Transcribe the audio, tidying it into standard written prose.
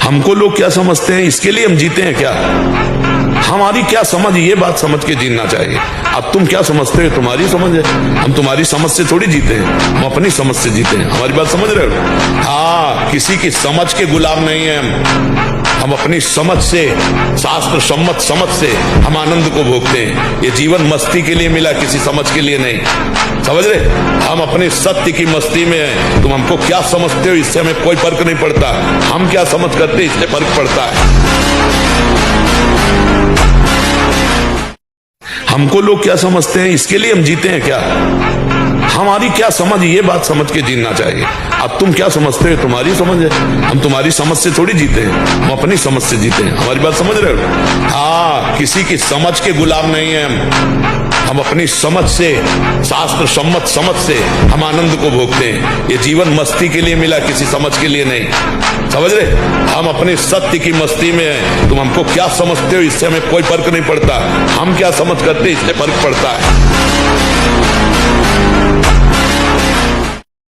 हमको लोग क्या समझते हैं, इसके लिए हम जीते हैं क्या? हमारी क्या समझ, ये बात समझ के जीना चाहिए। अब तुम क्या समझते हो, तुम्हारी समझ है। हम तुम्हारी समझ से थोड़ी जीते हैं, हम अपनी समझ से जीते हैं। हमारी बात समझ रहे हो? हाँ, किसी की समझ के गुलाम नहीं है हम अपनी समझ से, शास्त्र सम्मत समझ से हम आनंद को भोगते हैं। ये जीवन मस्ती के लिए मिला, किसी समझ के लिए नहीं। समझ रहे? हम अपने सत्य की मस्ती में हैं। तुम हमको क्या समझते हो, इससे हमें कोई फर्क नहीं पड़ता। हम क्या समझ करते, इससे फर्क पड़ता है। हमको लोग क्या समझते हैं, इसके लिए हम जीते हैं क्या? हमारी क्या समझ, ये बात समझ के जीना चाहिए। अब तुम क्या समझते हो, तुम्हारी समझ है। हम तुम्हारी समझ से थोड़ी जीते हैं, हम अपनी समझ से जीते हैं। हमारी बात समझ रहे हो? हाँ, किसी की समझ के गुलाम नहीं है हम अपनी समझ से, शास्त्र सम्मत समझ से हम आनंद को भोगते हैं। ये जीवन मस्ती के लिए मिला, किसी समझ के लिए नहीं। समझ रहे? हम अपने सत्य की मस्ती में हैं। तुम हमको क्या समझते हो, इससे हमें कोई फर्क नहीं पड़ता। हम क्या समझ करते, इससे फर्क पड़ता है।